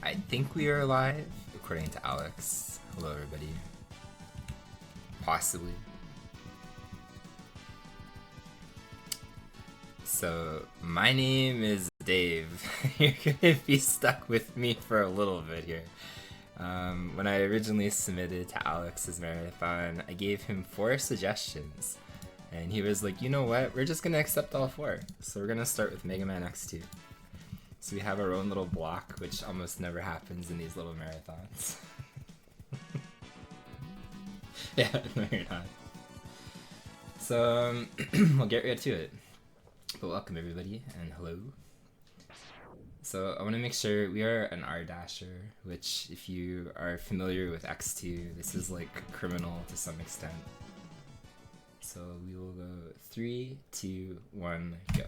I think we are live, according to Alex. Hello, everybody. Possibly. So, my name is Dave. You're gonna be stuck with me for a little bit here. When I originally submitted to Alex's marathon, I gave him 4 suggestions. And he was like, you know what, we're just gonna accept all 4. So we're gonna start with Mega Man X2. So we have our own little block, which almost never happens in these little marathons. Yeah, no you're not. So, we'll get right to it. But welcome everybody, and hello. So I want to make sure we are an R dasher, which if you are familiar with X2, this is like criminal to some extent. So we will go 3, 2, 1, go.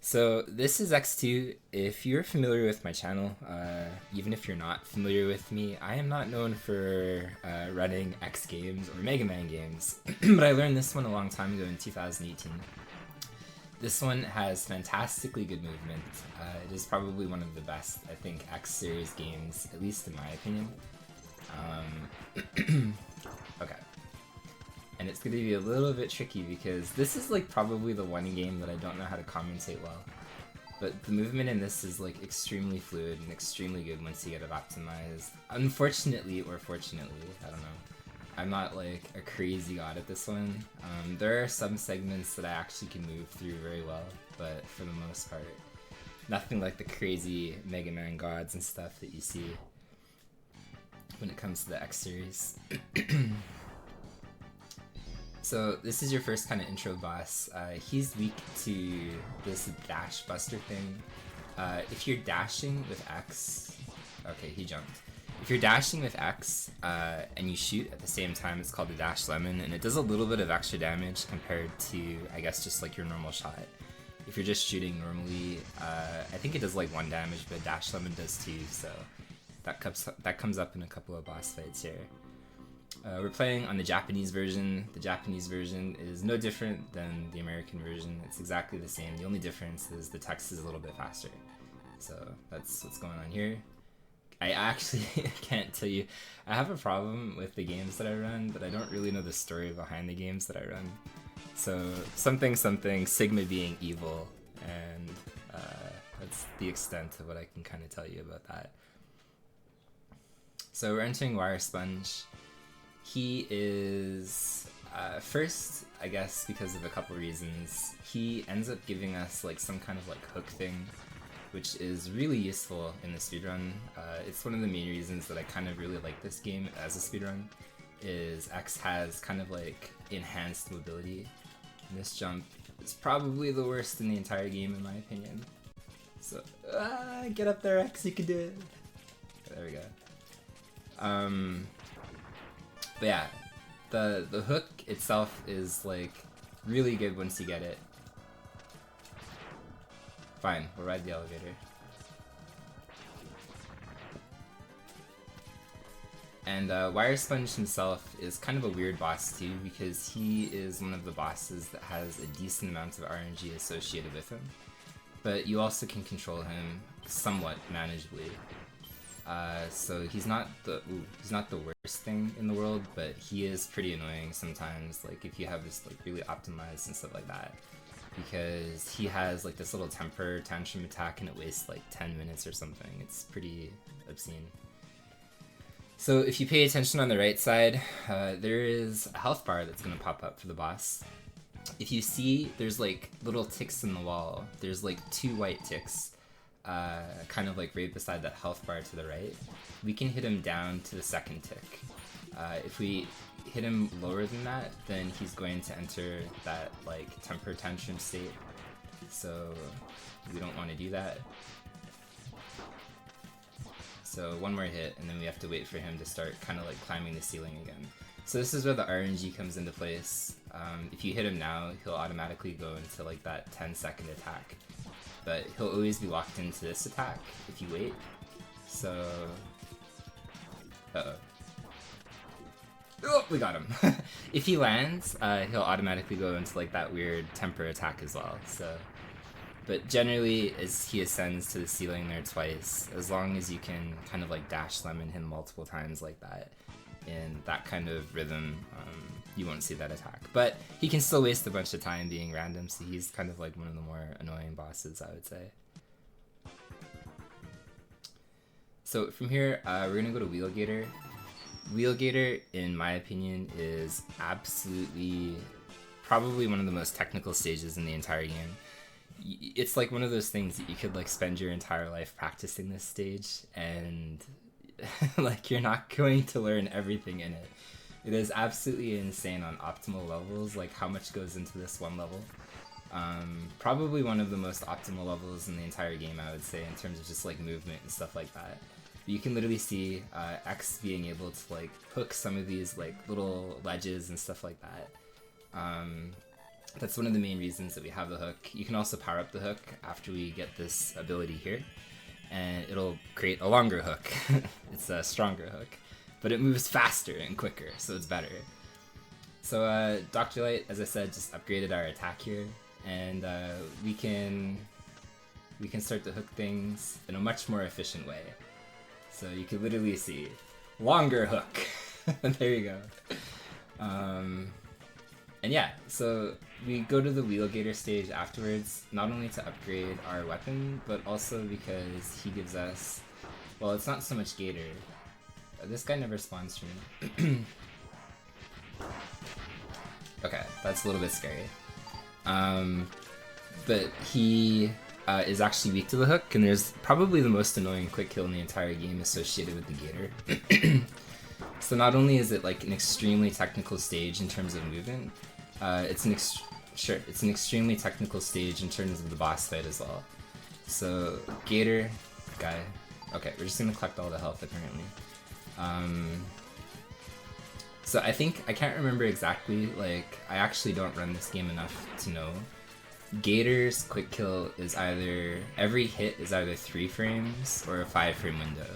So this is X2. If you're familiar with my channel, even if you're not familiar with me, I am not known for running X games or Mega Man games, but I learned this one a long time ago in 2018. This one has fantastically good movement. It is probably one of the best, I think, X series games, at least in my opinion. Okay. And it's going to be a little bit tricky because this is like probably the one game that I don't know how to commentate well. But the movement in this is like extremely fluid and extremely good once you get it optimized. Unfortunately, or fortunately, I don't know. I'm not like a crazy god at this one. There are some segments that I actually can move through very well, but for the most part, nothing like the crazy Mega Man gods and stuff that you see when it comes to the X series. So this is your first kind of intro boss. He's weak to this dash buster thing. If you're dashing with X, okay, he jumped. If you're dashing with X and you shoot at the same time, it's called a dash lemon, and it does a little bit of extra damage compared to, I guess, just like your normal shot. If you're just shooting normally, I think it does like 1 damage, but dash lemon does 2, so that comes up in a couple of boss fights here. We're playing on the Japanese version. The Japanese version is no different than the American version. It's exactly the same. The only difference is the text is a little bit faster. So that's what's going on here. I actually can't tell you. I have a problem with the games that I run, but I don't really know the story behind the games that I run. So something, Sigma being evil, and that's the extent of what I can kind of tell you about that. So we're entering Wire Sponge. He is, first, I guess, because of a couple reasons, he ends up giving us like some kind of like hook thing, which is really useful in the speedrun. It's one of the main reasons that I kind of really like this game as a speedrun, is X has kind of like enhanced mobility. And this jump is probably the worst in the entire game in my opinion. So, get up there X, you can do it. There we go. But yeah, the hook itself is like really good once you get it. Fine, we'll ride the elevator. And Wire Sponge himself is kind of a weird boss too, because he is one of the bosses that has a decent amount of RNG associated with him. But you also can control him somewhat manageably. So he's not the worst thing in the world, but he is pretty annoying sometimes, like if you have this like really optimized and stuff like that, because he has like this little temper tantrum attack and it wastes like 10 minutes or something. It's pretty obscene. So if you pay attention on the right side, there is a health bar that's going to pop up for the boss. If you see, there's like little ticks in the wall. There's like 2 white ticks. Kind of like right beside that health bar to the right. We can hit him down to the 2nd tick. If we hit him lower than that, then he's going to enter that like temper tantrum state. So we don't want to do that. So 1 more hit, and then we have to wait for him to start kind of like climbing the ceiling again. So this is where the RNG comes into place. If you hit him now, he'll automatically go into like that 10-second attack. But he'll always be locked into this attack if you wait. So, oh, we got him. If he lands, he'll automatically go into like that weird temper attack as well. So But generally, as he ascends to the ceiling there twice, as long as you can kind of like dash lemon him multiple times like that, in that kind of rhythm, you won't see that attack. But he can still waste a bunch of time being random, so he's kind of like one of the more annoying bosses, I would say. So from here, we're gonna go to Wheel Gator. Wheel Gator, in my opinion, is absolutely probably one of the most technical stages in the entire game. It's like one of those things that you could like spend your entire life practicing this stage, and like you're not going to learn everything in it. It is absolutely insane on optimal levels, like how much goes into this one level. Probably one of the most optimal levels in the entire game, I would say, in terms of just like movement and stuff like that. You can literally see X being able to like hook some of these like little ledges and stuff like that. That's one of the main reasons that we have the hook. You can also power up the hook after we get this ability here, and it'll create a longer hook. It's a stronger hook, but it moves faster and quicker, so it's better. So Dr. Light, as I said, just upgraded our attack here, and we can start to hook things in a much more efficient way. So you can literally see longer hook. There you go. And yeah, so we go to the Wheel Gator stage afterwards, not only to upgrade our weapon, but also because he gives us, well, it's not so much Gator. This guy never spawns for me. Okay, that's a little bit scary. But he is actually weak to the hook, and there's probably the most annoying quick kill in the entire game associated with the Gator. So not only is it like an extremely technical stage in terms of movement, it's an extremely technical stage in terms of the boss fight as well. So Gator guy, okay, we're just gonna collect all the health apparently. So I can't remember exactly, like I actually don't run this game enough to know. Gator's quick kill is either, every hit is either 3 frames or a 5 frame window.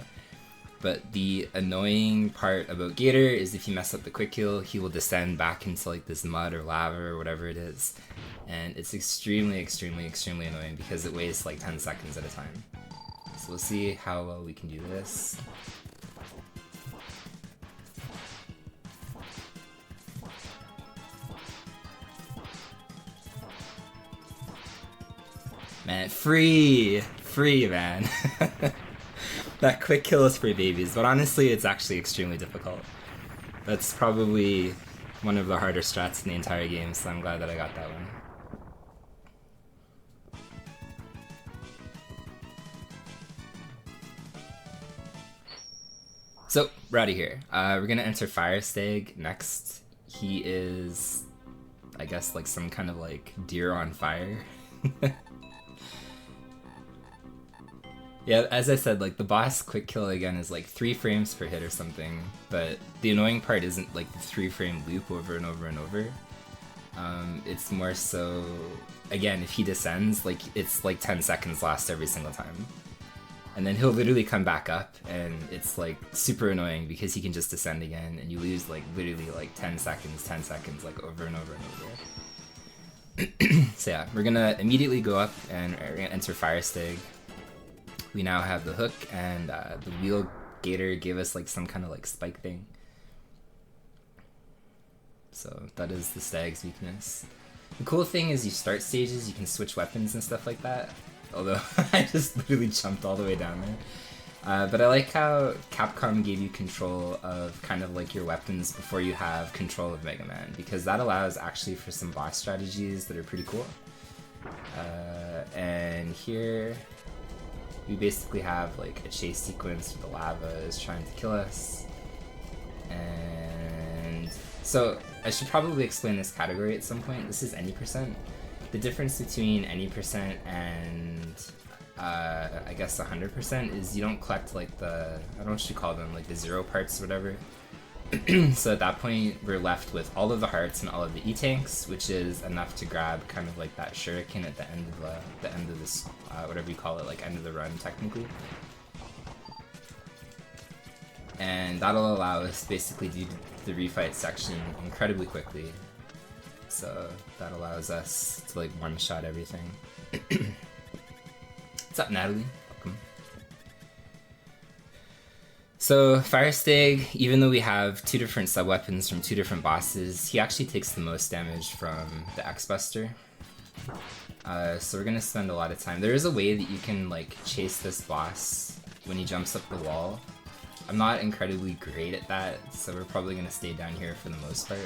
But the annoying part about Gator is if you mess up the quick kill, he will descend back into like this mud or lava or whatever it is. And it's extremely, extremely, extremely annoying because it wastes like 10 seconds at a time. So we'll see how well we can do this. Man, free, man. That quick kill is for babies, but honestly, it's actually extremely difficult. That's probably one of the harder strats in the entire game, so I'm glad that I got that one. So, we're out of here. We're gonna enter Fire Stag next. He is, I guess, like some kind of like deer on fire. Yeah, as I said, like the boss quick kill again is like 3 frames per hit or something, but the annoying part isn't like the 3 frame loop over and over and over. It's more so, again, if he descends, like it's like 10 seconds last every single time. And then he'll literally come back up, and it's like super annoying because he can just descend again, and you lose like literally like 10 seconds, like over and over and over. So yeah, we're gonna immediately go up and we're gonna enter Fire Stag. We now have the hook, and the Wheel Gator gave us like some kind of like spike thing. So that is the Stag's weakness. The cool thing is you start stages, you can switch weapons and stuff like that. Although I just literally jumped all the way down there. But I like how Capcom gave you control of kind of like your weapons before you have control of Mega Man, because that allows actually for some boss strategies that are pretty cool. And here we basically have like a chase sequence where the lava is trying to kill us. And so I should probably explain this category at some point. This is any %. The difference between any % and I guess 100% is you don't collect like the, I don't know what you call them, like the 0 parts or whatever. So at that point we're left with all of the hearts and all of the E-tanks, which is enough to grab kind of like that shuriken at the end of this whatever you call it, like end of the run technically. And that'll allow us to basically do the refight section incredibly quickly. So that allows us to like one-shot everything. What's up, Natalie? Welcome. So Fire Stag, even though we have two different sub-weapons from two different bosses, he actually takes the most damage from the X-Buster. So we're gonna spend a lot of time. There is a way that you can like chase this boss when he jumps up the wall. I'm not incredibly great at that, so we're probably gonna stay down here for the most part.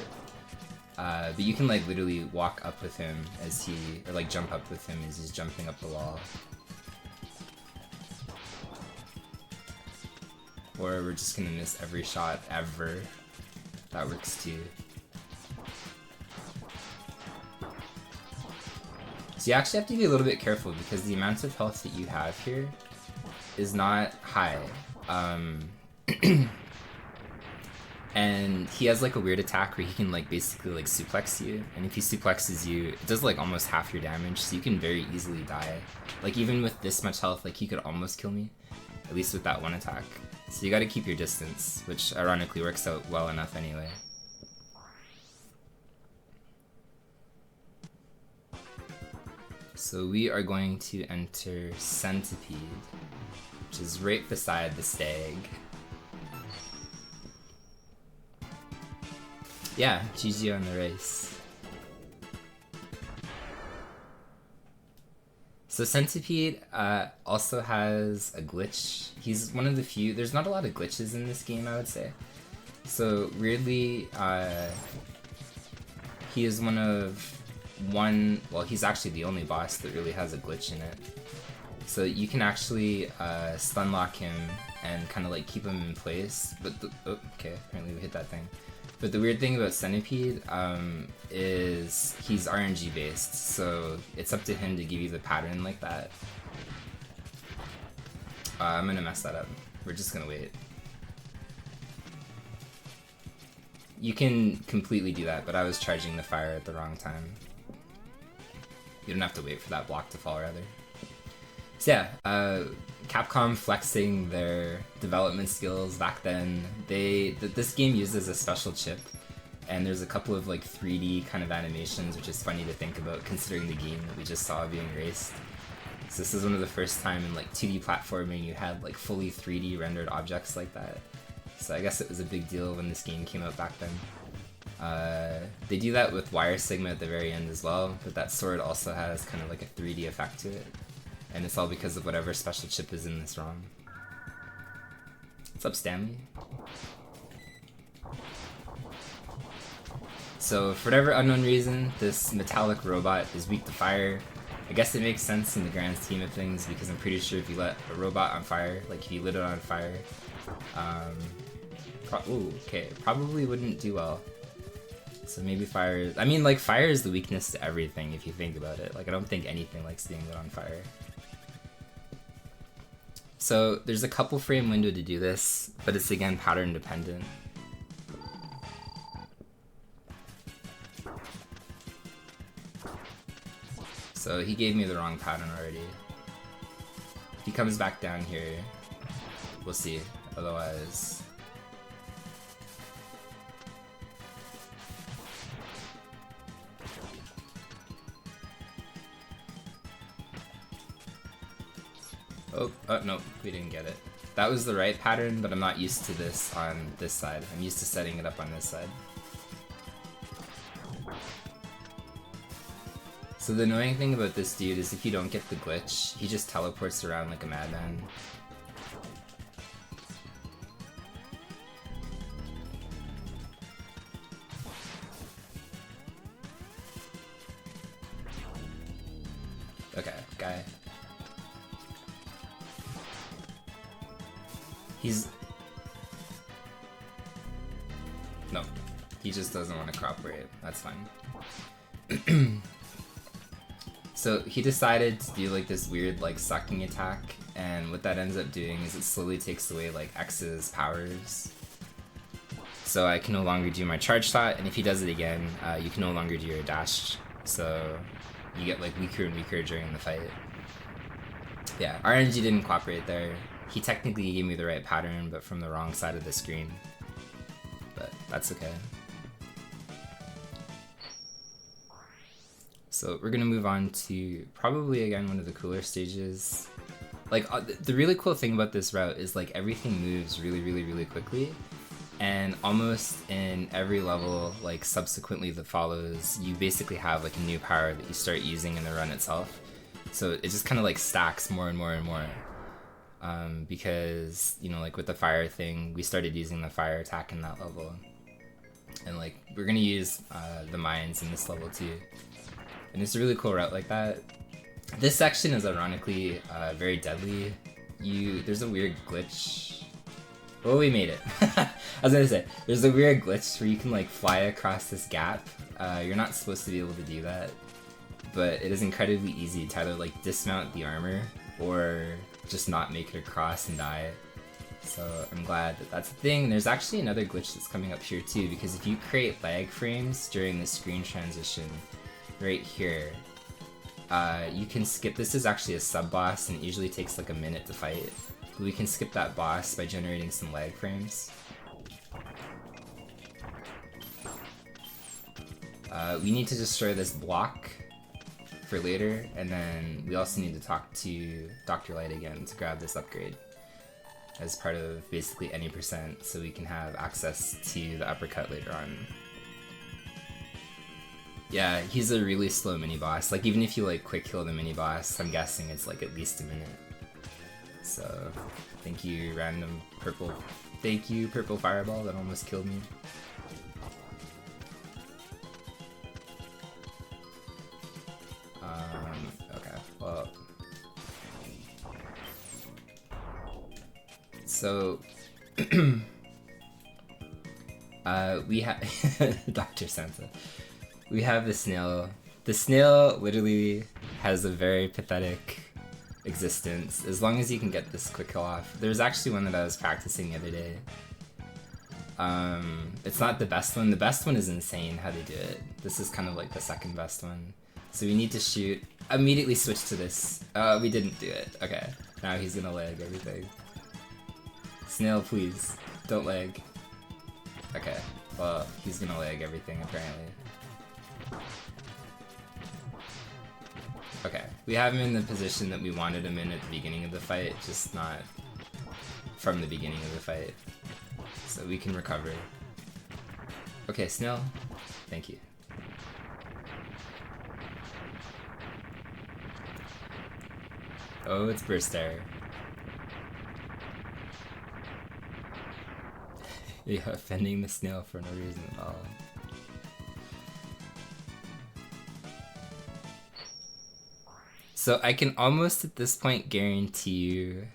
But you can like literally walk up with him as he, or like jump up with him as he's jumping up the wall. Or we're just gonna miss every shot ever. That works too. So you actually have to be a little bit careful because the amount of health that you have here is not high. And he has like a weird attack where he can like basically like suplex you, and if he suplexes you, it does like almost half your damage, so you can very easily die. Like even with this much health, like he could almost kill me, at least with that one attack. So you gotta keep your distance, which ironically works out well enough anyway. So we are going to enter Centipede, which is right beside the Stag. Yeah, GG on the race. So Centipede also has a glitch. He's one of the few, there's not a lot of glitches in this game, I would say. So weirdly, he is well, he's actually the only boss that really has a glitch in it. So you can actually stun lock him and kind of like keep him in place, but oh, okay, apparently we hit that thing. But the weird thing about Centipede is he's RNG based, so it's up to him to give you the pattern like that. I'm gonna mess that up. We're just gonna wait. You can completely do that, but I was charging the fire at the wrong time. You don't have to wait for that block to fall, rather. So yeah, Capcom flexing their development skills back then. This game uses a special chip, and there's a couple of like 3D kind of animations, which is funny to think about considering the game that we just saw being raced. So this is one of the first time in like 2D platforming you had like fully 3D rendered objects like that. So I guess it was a big deal when this game came out back then. They do that with Wire Sigma at the very end as well, but that sword also has kind of like a 3D effect to it. And it's all because of whatever special chip is in this ROM. What's up, Stanley? So, for whatever unknown reason, this metallic robot is weak to fire. I guess it makes sense in the grand scheme of things, because I'm pretty sure if you let a robot on fire, like if you lit it on fire, probably wouldn't do well. So maybe fire, I mean like fire is the weakness to everything if you think about it. Like I don't think anything likes being lit on fire. So there's a couple frame window to do this, but it's again pattern dependent. So he gave me the wrong pattern already. If he comes back down here, we'll see. Otherwise... Oh, no, we didn't get it. That was the right pattern, but I'm not used to this on this side. I'm used to setting it up on this side. So the annoying thing about this dude is if you don't get the glitch, he just teleports around like a madman. Okay, guy. No, he just doesn't want to cooperate. That's fine. So he decided to do like this weird like sucking attack, and what that ends up doing is it slowly takes away like X's powers. So I can no longer do my charge shot, and if he does it again, you can no longer do your dash. So you get like weaker and weaker during the fight. Yeah, RNG didn't cooperate there. He technically gave me the right pattern, but from the wrong side of the screen. But that's okay. So we're gonna move on to probably again one of the cooler stages. Like, the really cool thing about this route is, like, everything moves really quickly. And almost in every level, like, subsequently that follows, you basically have, like, a new power that you start using in the run itself. So it just kind of, like, stacks more and more and more. Because, you know, like, with the fire thing, we started using the fire attack in that level. And, like, we're gonna use the mines in this level, too. And it's a really cool route like that. This section is ironically very deadly. There's a weird glitch. Oh, we made it. I was gonna say, there's a weird glitch where you can like fly across this gap. You're not supposed to be able to do that, but it is incredibly easy to either like dismount the armor or just not make it across and die. So I'm glad that that's a thing. There's actually another glitch that's coming up here too, because if you create lag frames during the screen transition right here, you can skip. This is actually a sub-boss and it usually takes like a minute to fight. But we can skip that boss by generating some lag frames. We need to destroy this block for later, and then we also need to talk to Dr. Light again to grab this upgrade as part of basically any percent, so we can have access to the uppercut later on. Yeah, he's a really slow mini-boss. Like, even if you, like, quick kill the mini-boss, I'm guessing it's, like, at least a minute. So, thank you, random purple... Thank you, purple fireball, that almost killed me. Okay, well... So... we have... Dr. Santa. We have the snail. The snail literally has a very pathetic existence, as long as you can get this quick kill off. There's actually one that I was practicing the other day. It's not the best one. The best one is insane how they do it. This is kind of like the second best one. So we need to shoot. Immediately switch to this. We didn't do it. Okay. Now he's gonna lag everything. Snail, please. Don't lag. Okay. Well, he's gonna lag everything apparently. Okay, we have him in the position that we wanted him in at the beginning of the fight, just not from the beginning of the fight. So we can recover. Okay, Snail, thank you. Oh, it's burst air. Yeah, offending the snail for no reason at all. So I can almost at this point guarantee you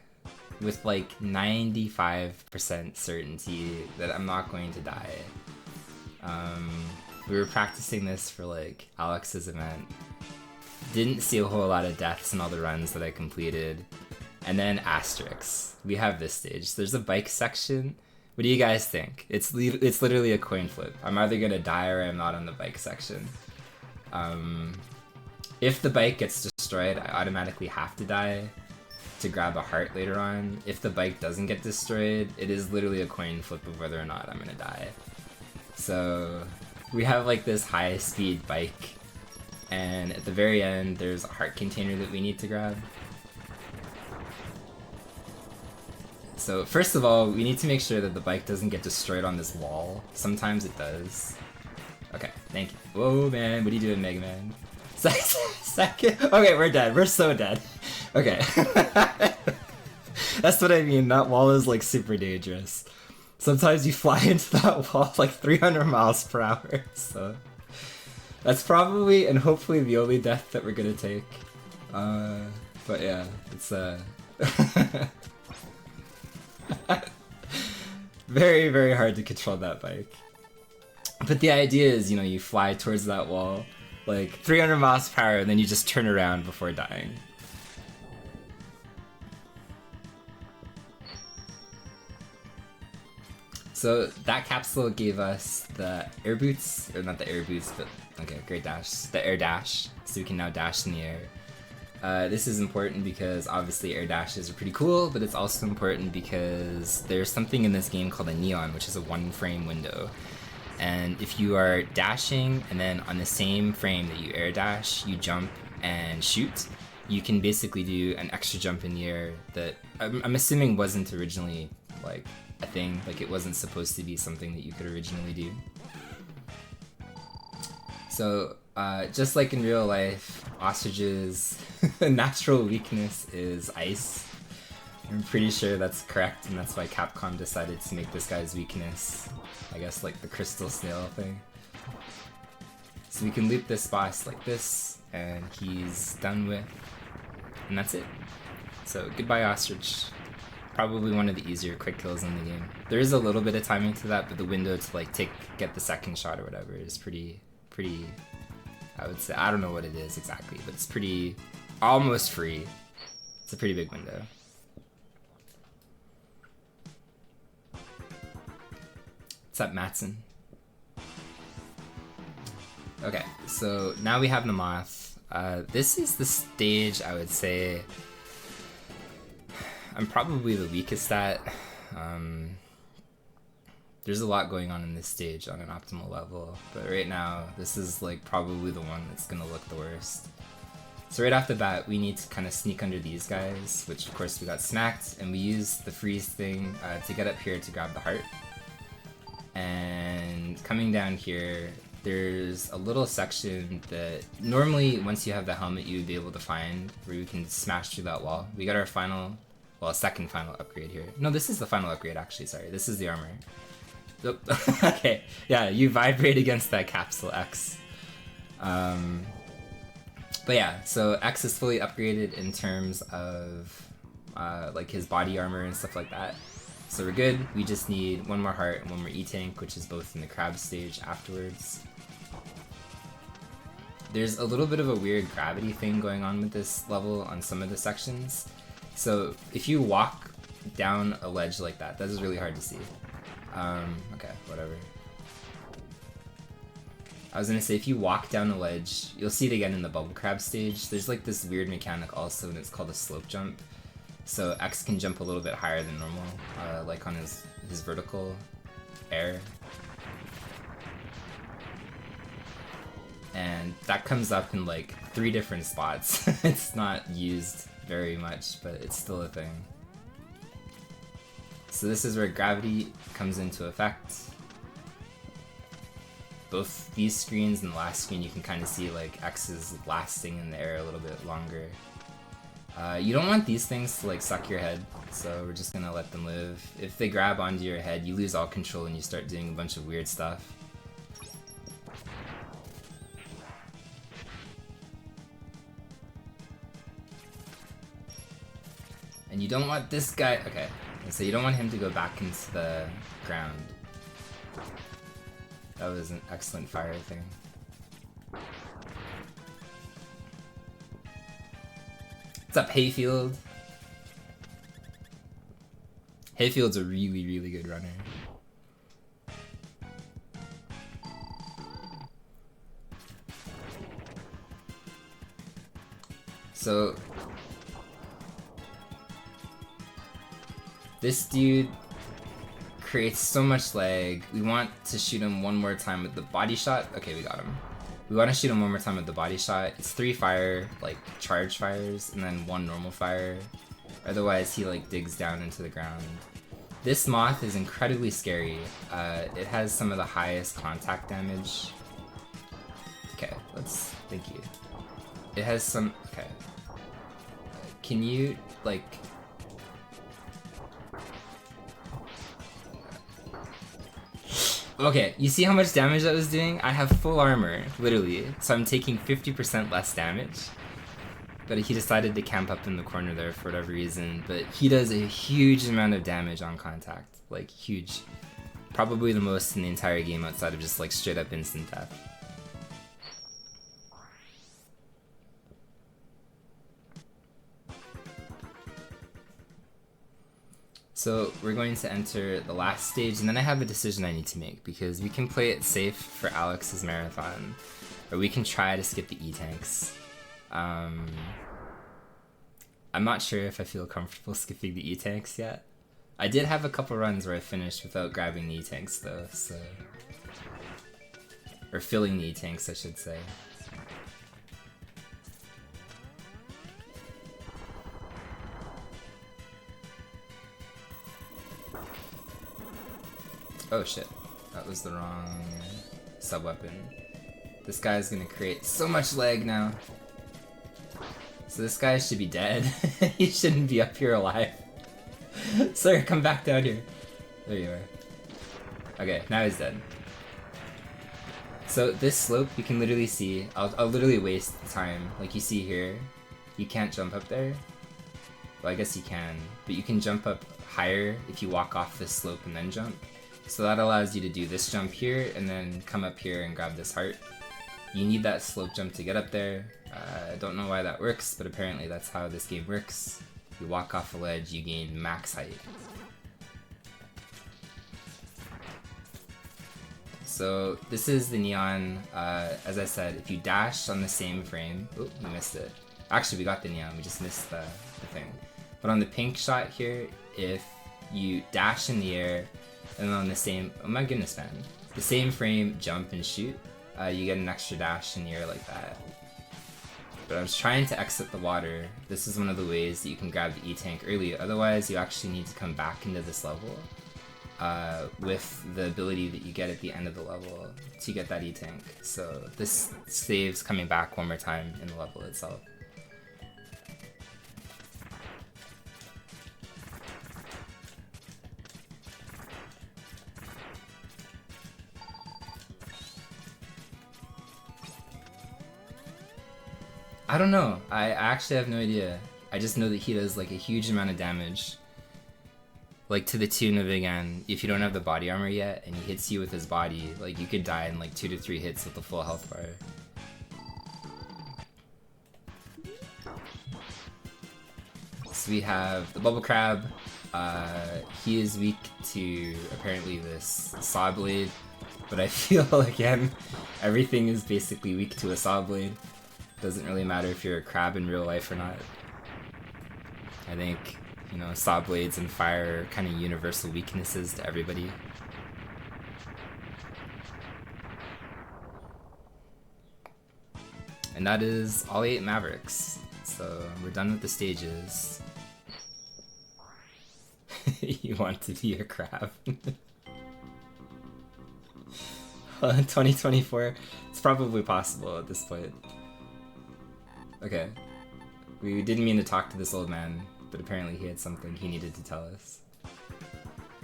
with like 95% certainty that I'm not going to die. We were practicing this for like Alex's event. Didn't see a whole lot of deaths in all the runs that I completed. And then asterisks. We have this stage. There's a bike section. What do you guys think? It's literally a coin flip. I'm either gonna die or I'm not on the bike section. If the bike gets destroyed, I automatically have to die to grab a heart later on. If the bike doesn't get destroyed, it is literally a coin flip of whether or not I'm gonna die. So we have like this high speed bike, and at the very end there's a heart container that we need to grab. So first of all, we need to make sure that the bike doesn't get destroyed on this wall. Sometimes it does. Okay, thank you. Whoa man, what are you doing, Mega Man? Second. Okay, we're dead. We're so dead. Okay. That's what I mean. That wall is like super dangerous. Sometimes you fly into that wall like 300 miles per hour. So that's probably and hopefully the only death that we're gonna take. But yeah, it's very, very hard to control that bike. But the idea is, you know, you fly towards that wall like 300 miles per hour and then you just turn around before dying. So that capsule gave us the air boots, or not the air boots, but okay, great dash, the air dash, so we can now dash in the air. This is important because obviously air dashes are pretty cool, but it's also important because there's something in this game called a neon, which is a one frame window. And if you are dashing and then on the same frame that you air dash, you jump and shoot, you can basically do an extra jump in the air that I'm assuming wasn't originally like a thing, like it wasn't supposed to be something that you could originally do. So just like in real life, Ostrich's natural weakness is ice. I'm pretty sure that's correct, and that's why Capcom decided to make this guy's weakness, I guess, like the crystal snail thing. So we can loop this boss like this, and he's done with, and that's it. So goodbye Ostrich. Probably one of the easier quick kills in the game. There is a little bit of timing to that, but the window to like get the second shot or whatever is pretty, I would say, I don't know what it is exactly, but it's pretty, almost free. It's a pretty big window. What's up, Matson? Okay, so now we have the Moth. This is the stage I would say I'm probably the weakest at. There's a lot going on in this stage on an optimal level, but right now this is like probably the one that's gonna look the worst. So right off the bat, we need to kind of sneak under these guys, which of course we got smacked, and we use the freeze thing to get up here to grab the heart. And coming down here, there's a little section that normally once you have the helmet you would be able to find where you can smash through that wall. We got our final, well, second final upgrade here. No, this is the final upgrade actually, sorry. This is the armor. Oh, okay, yeah, you vibrate against that capsule X. But yeah, so X is fully upgraded in terms of like his body armor and stuff like that. So we're good. We just need one more heart and one more E-Tank, which is both in the crab stage afterwards. There's a little bit of a weird gravity thing going on with this level on some of the sections. So if you walk down a ledge like that, that is really hard to see. Okay, whatever. I was gonna say, if you walk down a ledge, you'll see it again in the bubble crab stage. There's like this weird mechanic also, and it's called a slope jump. So X can jump a little bit higher than normal, like on his vertical air. And that comes up in like 3 different spots. It's not used very much, but it's still a thing. So this is where gravity comes into effect. Both these screens and the last screen, you can kind of see like X is lasting in the air a little bit longer. You don't want these things to like suck your head, so we're just gonna let them live. If they grab onto your head, you lose all control and you start doing a bunch of weird stuff. And you don't want this guy, okay, so you don't want him to go back into the ground. That was an excellent fire thing. What's up, Hayfield? Hayfield's a really, really good runner. So this dude creates so much lag. We want to shoot him one more time with the body shot. Okay, we got him. We want to shoot him one more time with the body shot. It's 3 fire, like charge fires, and then 1 normal fire. Otherwise, he like digs down into the ground. This Moth is incredibly scary. It has some of the highest contact damage. Okay, thank you. It has some, okay. Can you, like, okay, you see how much damage that was doing? I have full armor, literally, so I'm taking 50% less damage. But he decided to camp up in the corner there for whatever reason, but he does a huge amount of damage on contact, like huge. Probably the most in the entire game outside of just like straight up instant death. So we're going to enter the last stage, and then I have a decision I need to make, because we can play it safe for Alex's marathon, or we can try to skip the E-Tanks. I'm not sure if I feel comfortable skipping the E-Tanks yet. I did have a couple runs where I finished without grabbing the E-Tanks though, so... or filling the E-Tanks, I should say. Oh shit, that was the wrong sub-weapon. This guy's gonna create so much lag now. So this guy should be dead. He shouldn't be up here alive. Sir, come back down here. There you are. Okay, now he's dead. So this slope, you can literally see, I'll literally waste time. Like you see here, you can't jump up there. Well, I guess you can, but you can jump up higher if you walk off this slope and then jump. So that allows you to do this jump here and then come up here and grab this heart. You need that slope jump to get up there. I don't know why that works, but apparently that's how this game works. You walk off a ledge, you gain max height. So this is the neon. As I said, if you dash on the same frame, oh, we missed it. Actually, we got the neon, we just missed the thing. But on the pink shot here, if you dash in the air and on the same, oh my goodness man, the same frame, jump and shoot, you get an extra dash in the air like that. But I was trying to exit the water. This is one of the ways that you can grab the E-tank early, otherwise you actually need to come back into this level with the ability that you get at the end of the level to get that E-tank. So this saves coming back one more time in the level itself. I don't know. I actually have no idea. I just know that he does like a huge amount of damage. Like to the tune of, again, if you don't have the body armor yet and he hits you with his body, like you could die in like 2 to 3 hits with the full health bar. So we have the bubble crab. He is weak to apparently this saw blade, but I feel again, everything is basically weak to a saw blade. Doesn't really matter if you're a crab in real life or not. I think, you know, saw blades and fire are kind of universal weaknesses to everybody. And that is all 8 Mavericks. So we're done with the stages. You want to be a crab. 2024, it's probably possible at this point. Okay, we didn't mean to talk to this old man, but apparently he had something he needed to tell us.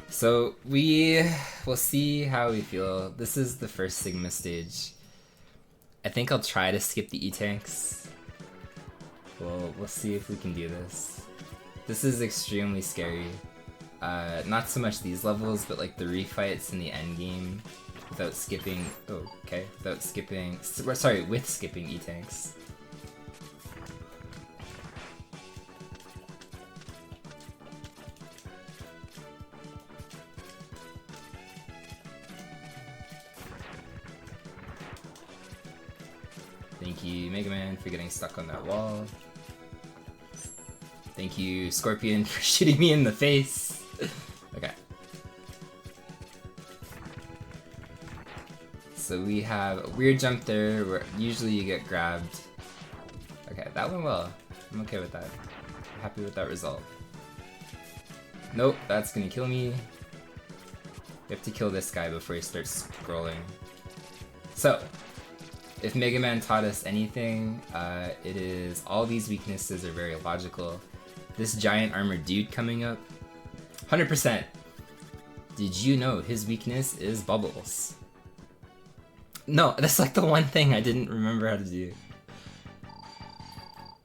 So we will see how we feel. This is the first Sigma stage. I think I'll try to skip the E-tanks. We'll see if we can do this. This is extremely scary. Not so much these levels, but like the refights in the end game without skipping. Oh, okay, without skipping. Sorry, with skipping E-tanks. Thank you, Mega Man, for getting stuck on that wall. Thank you, Scorpion, for shooting me in the face. Okay. So we have a weird jump there where usually you get grabbed. Okay, that went well. I'm okay with that. I'm happy with that result. Nope, that's gonna kill me. You have to kill this guy before he starts scrolling. So, if Mega Man taught us anything, it is all these weaknesses are very logical. This giant armored dude coming up, 100%. Did you know his weakness is bubbles? No, that's like the one thing I didn't remember how to do.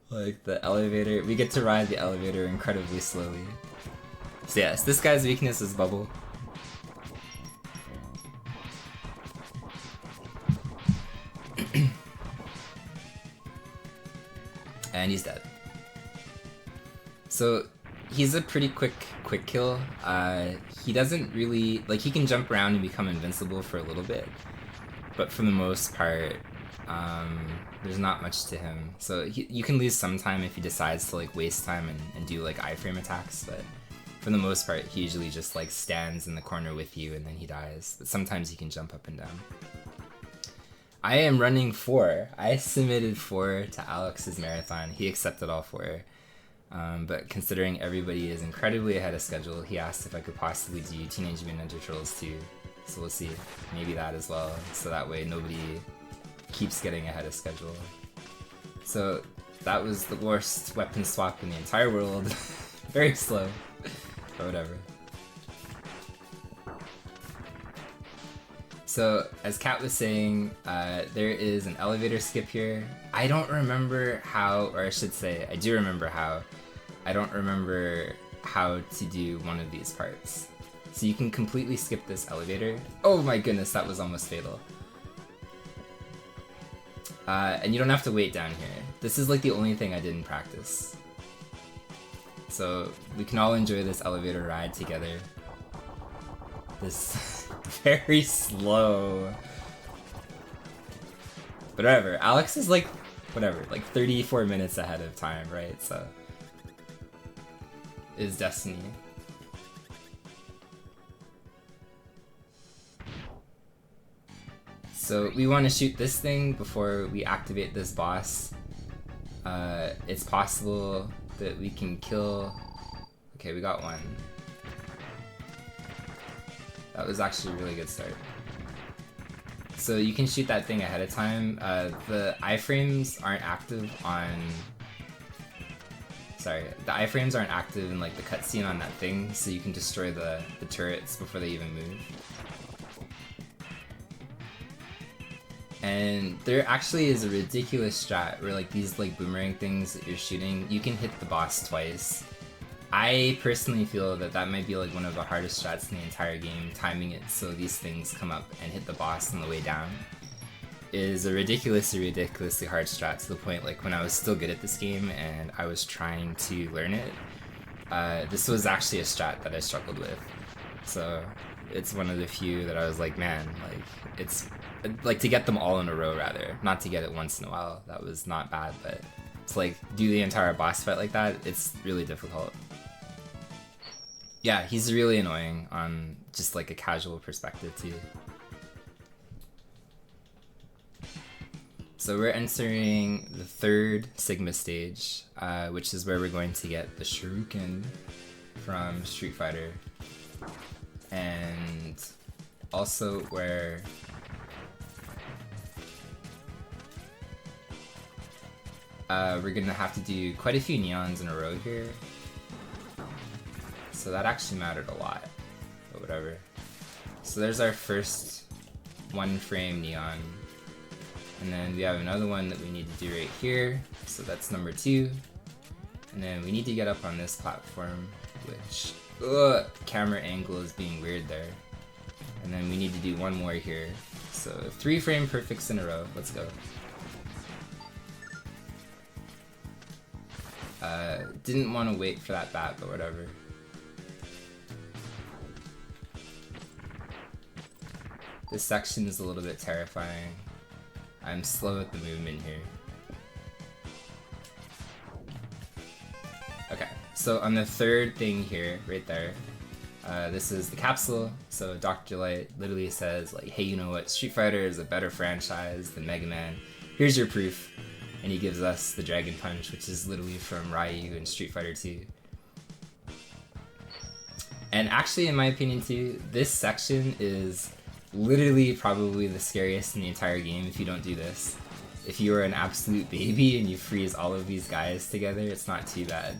Like the elevator, we get to ride the elevator incredibly slowly. So yes, this guy's weakness is bubble. And he's dead. So he's a pretty quick kill. He doesn't really, like, he can jump around and become invincible for a little bit, but for the most part, there's not much to him. So you can lose some time if he decides to like waste time and do like iframe attacks, but for the most part, he usually just like stands in the corner with you and then he dies. But sometimes he can jump up and down. I am running 4. I submitted 4 to Alex's marathon. He accepted all 4. But considering everybody is incredibly ahead of schedule, he asked if I could possibly do Teenage Mutant Ninja Turtles 2. So we'll see. Maybe that as well, so that way nobody keeps getting ahead of schedule. So that was the worst weapon swap in the entire world. Very slow, but whatever. So, as Kat was saying, there is an elevator skip here. I don't remember how, or I should say, I do remember how. I don't remember how to do one of these parts. So you can completely skip this elevator. Oh my goodness, that was almost fatal. And you don't have to wait down here. This is like the only thing I didn't practice. So we can all enjoy this elevator ride together. This very slow. But whatever, Alex is like, whatever, like 34 minutes ahead of time, right? So, is destiny. So we want to shoot this thing before we activate this boss. It's possible that we can kill... Okay, we got one. That was actually a really good start. So you can shoot that thing ahead of time. The iframes aren't active on... Sorry, the iframes aren't active in like the cutscene on that thing, so you can destroy the turrets before they even move. And there actually is a ridiculous strat where like these like boomerang things that you're shooting, you can hit the boss twice. I personally feel that that might be like one of the hardest strats in the entire game, timing it so these things come up and hit the boss on the way down. Is a ridiculously hard strat, to the point like when I was still good at this game and I was trying to learn it, this was actually a strat that I struggled with. So it's one of the few that I was like, man, like it's like to get them all in a row rather, not to get it once in a while. That was not bad, but to like do the entire boss fight like that, it's really difficult. Yeah, he's really annoying on just like a casual perspective too. So we're entering the third Sigma stage, which is where we're going to get the Shuriken from Street Fighter. And also where we're gonna have to do quite a few neons in a row here. So that actually mattered a lot, but whatever. So there's our first one frame neon. And then we have another one that we need to do right here. So that's number 2. And then we need to get up on this platform, which, camera angle is being weird there. And then we need to do one more here. So 3 frame perfects in a row, let's go. Didn't want to wait for that bat, but whatever. This section is a little bit terrifying. I'm slow at the movement here. Okay, so on the third thing here, right there, this is the capsule. So Dr. Light literally says like, hey, you know what, Street Fighter is a better franchise than Mega Man. Here's your proof. And he gives us the Dragon Punch, which is literally from Ryu in Street Fighter 2. And actually, in my opinion too, this section is literally probably the scariest in the entire game if you don't do this. If you are an absolute baby and you freeze all of these guys together, it's not too bad.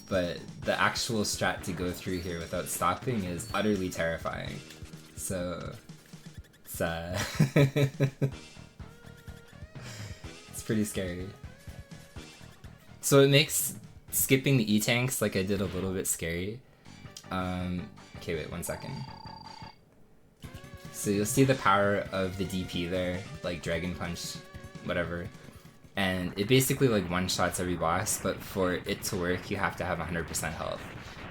But the actual strat to go through here without stopping is utterly terrifying. So, it's it's pretty scary. So it makes skipping the E-tanks like I did a little bit scary. Okay, wait, 1 second. So you'll see the power of the DP there, like Dragon Punch, whatever. And it basically like one-shots every boss, but for it to work, you have to have 100% health.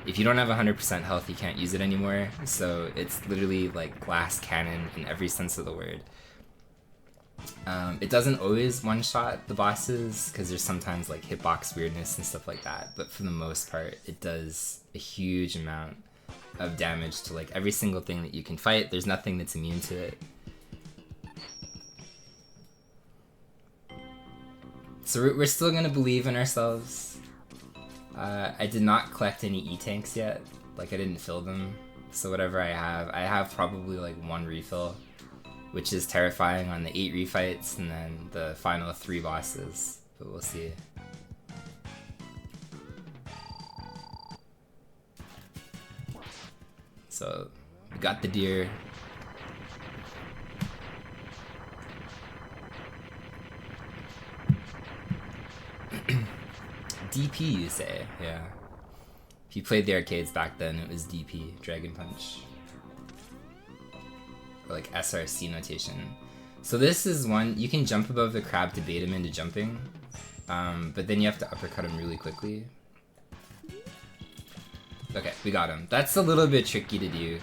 If you don't have 100% health, you can't use it anymore, so it's literally like glass cannon in every sense of the word. It doesn't always one-shot the bosses, because there's sometimes like hitbox weirdness and stuff like that, but for the most part, it does a huge amount of damage to like every single thing that you can fight. There's nothing that's immune to it. So we're still gonna believe in ourselves. I did not collect any E-tanks yet, like I didn't fill them So whatever I have probably like 1 refill, which is terrifying on the 8 refights and then the final 3 bosses, but we'll see. So we got the deer. DP, you say? Yeah. If you played the arcades back then, it was DP, Dragon Punch. Or like SRC notation. So this is one, you can jump above the crab to bait him into jumping, but then you have to uppercut him really quickly. Okay, we got him. That's a little bit tricky to do.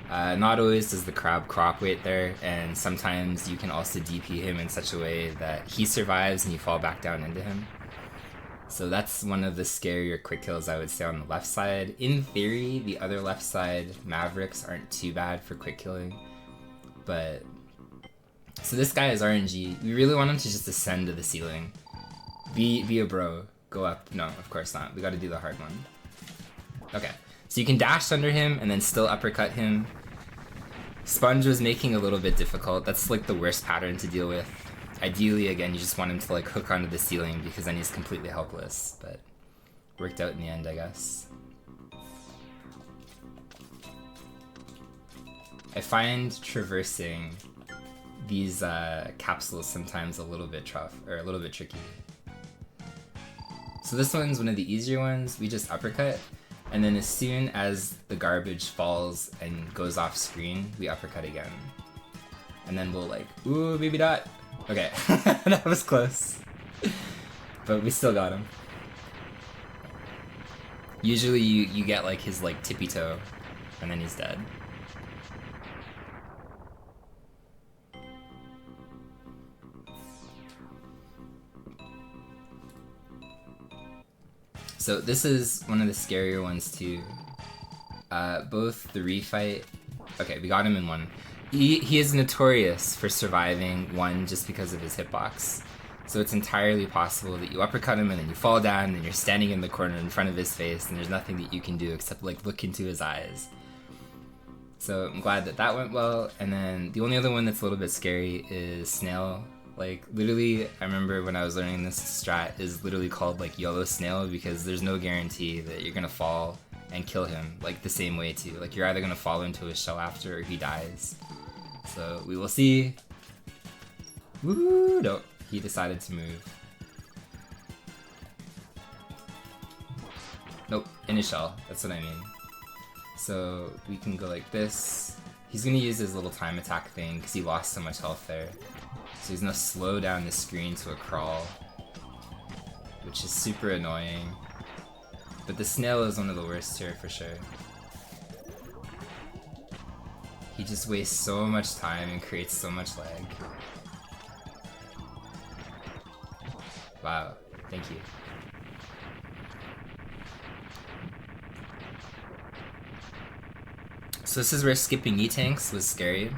Not always does the crab crop wait there, and sometimes you can also DP him in such a way that he survives and you fall back down into him. So that's one of the scarier quick kills I would say on the left side. In theory, the other left side Mavericks aren't too bad for quick killing, but... So this guy is RNG. We really want him to just ascend to the ceiling. Be a bro. Go up. No, of course not. We gotta do the hard one. Okay, so you can dash under him and then still uppercut him. Sponge was making a little bit difficult. That's like the worst pattern to deal with. Ideally, again, you just want him to like hook onto the ceiling because then he's completely helpless, but worked out in the end, I guess. I find traversing these capsules sometimes a little bit tough, or a little bit tricky. So this one's one of the easier ones. We just uppercut, and then as soon as the garbage falls and goes off screen, we uppercut again. And then we'll like, ooh, baby dot. Okay, that was close. But we still got him. Usually you get like his like tippy toe, and then he's dead. So this is one of the scarier ones too. Both the refight... Okay, we got him in 1. He is notorious for surviving 1 just because of his hitbox. So it's entirely possible that you uppercut him and then you fall down and you're standing in the corner in front of his face and there's nothing that you can do except like look into his eyes. So I'm glad that that went well. And then the only other one that's a little bit scary is Snail. Like literally, I remember when I was learning this strat is literally called like YOLO Snail because there's no guarantee that you're gonna fall and kill him like the same way too. Like you're either gonna fall into his shell after or he dies. So we will see. Woo! No, he decided to move. Nope, in his shell. That's what I mean. So we can go like this. He's gonna use his little time attack thing because he lost so much health there. So he's gonna slow down the screen to a crawl, which is super annoying. But the snail is one of the worst here for sure. He just wastes so much time and creates so much lag. Wow, thank you. So this is where skipping E-tanks was scary.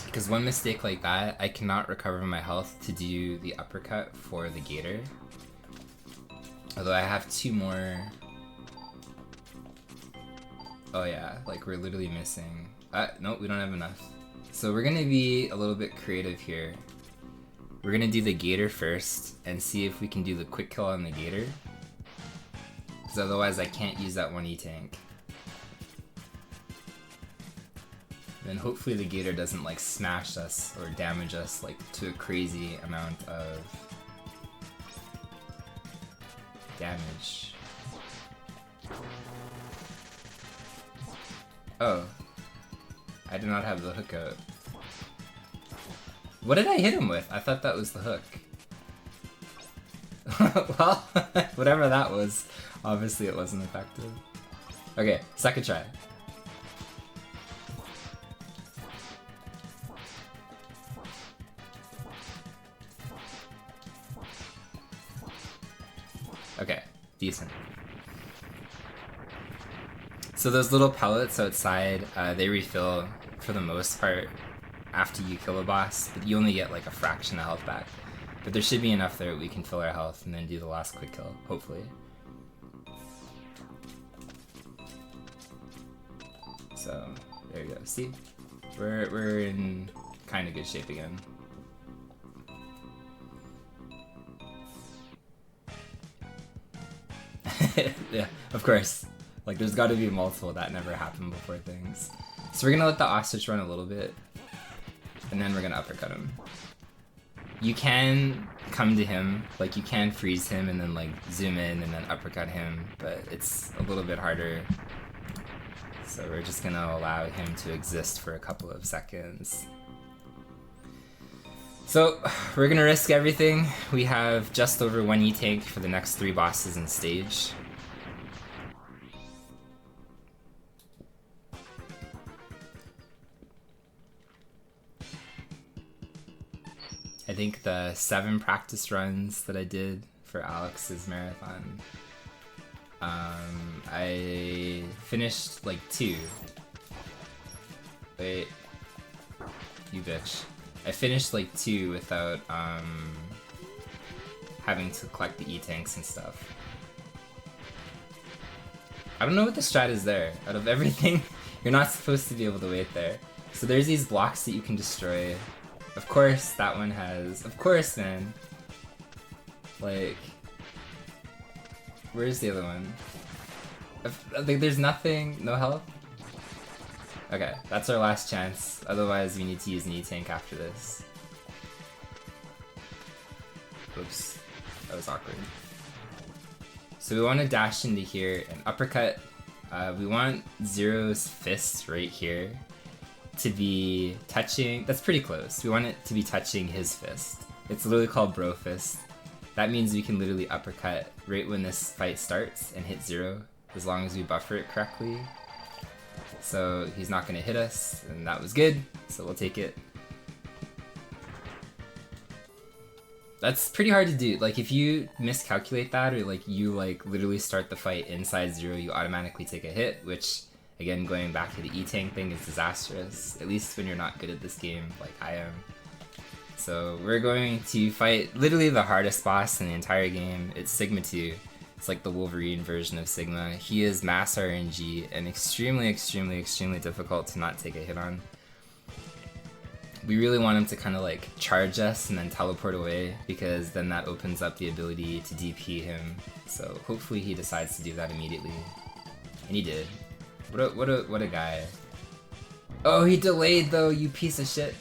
Because one mistake like that, I cannot recover my health to do the uppercut for the gator. Although I have 2 more... Oh yeah, like we're literally missing... Nope, we don't have enough. So we're gonna be a little bit creative here. We're gonna do the gator first and see if we can do the quick kill on the gator. Because otherwise I can't use that 1 E-tank. Then hopefully the gator doesn't like smash us or damage us like to a crazy amount of damage. Oh. I do not have the hook out. What did I hit him with? I thought that was the hook. Well, whatever that was, obviously it wasn't effective. Okay, second try. Okay, decent. So those little pellets outside, they refill for the most part after you kill a boss, but you only get like a fraction of health back. But there should be enough there that we can fill our health and then do the last quick kill, hopefully. So So there you go. See, we're in kind of good shape again. Yeah, of course. Like, there's got to be multiple that never happened before things. So we're gonna let the ostrich run a little bit, and then we're gonna uppercut him. You can come to him, like you can freeze him and then like zoom in and then uppercut him, but it's a little bit harder. So we're just gonna allow him to exist for a couple of seconds. So we're gonna risk everything. We have just over 1 E-tank for the next 3 bosses in stage. I think the 7 practice runs that I did for Alex's marathon, I finished like 2. Wait, you bitch. I finished like 2 without having to collect the E-tanks and stuff. I don't know what the strat is there. Out of everything, you're not supposed to be able to wait there. So there's these blocks that you can destroy. Of course, that one has... Of course, man. Like... Where's the other one? Like, there's nothing... No health? Okay, that's our last chance. Otherwise, we need to use an E-tank after this. Oops. That was awkward. So we want to dash into here and uppercut. We want Zero's fist right here to be touching, that's pretty close. We want it to be touching his fist. It's literally called Bro Fist. That means we can literally uppercut right when this fight starts and hit Zero, as long as we buffer it correctly. So he's not gonna hit us, and that was good, so we'll take it. That's pretty hard to do. Like, if you miscalculate that, or like you like literally start the fight inside Zero, you automatically take a hit, which, again, going back to the E-tank thing, is disastrous, at least when you're not good at this game like I am. So we're going to fight literally the hardest boss in the entire game. It's Sigma 2. It's like the Wolverine version of Sigma. He is mass RNG and extremely, extremely, extremely difficult to not take a hit on. We really want him to kind of like charge us and then teleport away, because then that opens up the ability to DP him. So hopefully he decides to do that immediately. And he did. What a guy. Oh, he delayed though, you piece of shit.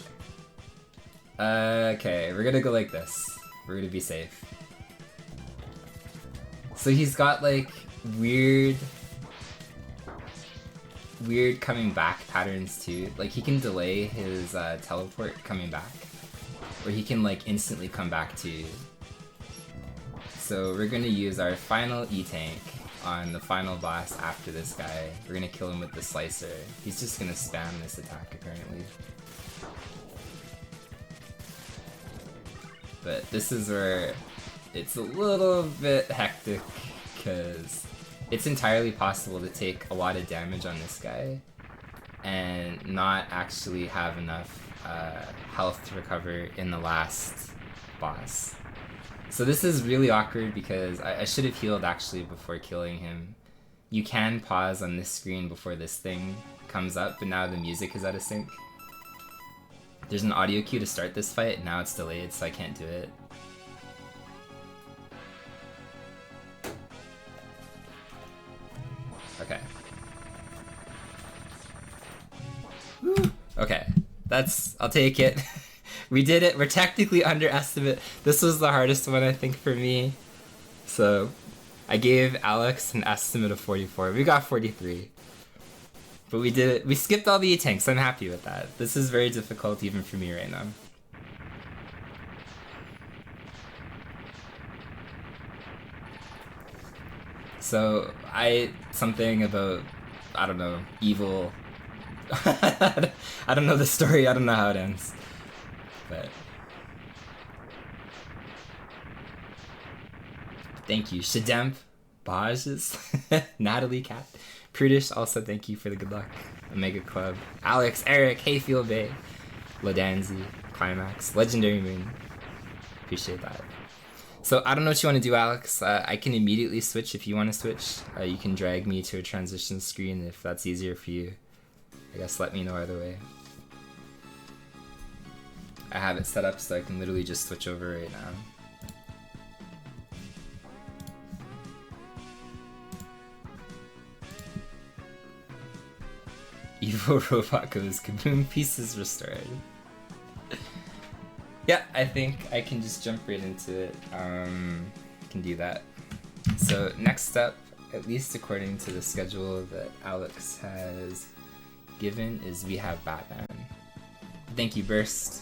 Okay, we're gonna go like this. We're gonna be safe. So he's got like weird coming back patterns too. Like he can delay his teleport coming back, or he can like instantly come back too. So we're gonna use our final E-tank on the final boss after this guy. We're gonna kill him with the slicer. He's just gonna spam this attack apparently. But this is where it's a little bit hectic, because it's entirely possible to take a lot of damage on this guy and not actually have enough health to recover in the last boss. So this is really awkward, because I should have healed actually before killing him. You can pause on this screen before this thing comes up, but now the music is out of sync. There's an audio cue to start this fight, now it's delayed, so I can't do it. Okay. Woo. Okay, I'll take it. We did it, we're technically under estimate. This was the hardest one I think for me. So, I gave Alex an estimate of 44, we got 43. But we did it, we skipped all the E-tanks, I'm happy with that. This is very difficult even for me right now. So, something about, I don't know, evil. I don't know the story, I don't know how it ends. But thank you, Shademp, Bajes, Natalie, Cat, Prudish, also thank you for the good luck. Omega Club, Alex, Eric, Hayfield Bay, Lodanzi, Climax, Legendary Moon. Appreciate that. So I don't know what you want to do, Alex. I can immediately switch if you want to switch. You can drag me to a transition screen if that's easier for you. I guess let me know either way. I have it set up so I can literally just switch over right now. Evil robot goes kaboom, pieces restored. Yeah, I think I can just jump right into it. Can do that. So next up, at least according to the schedule that Alex has given, is we have Batman. Thank you, Burst.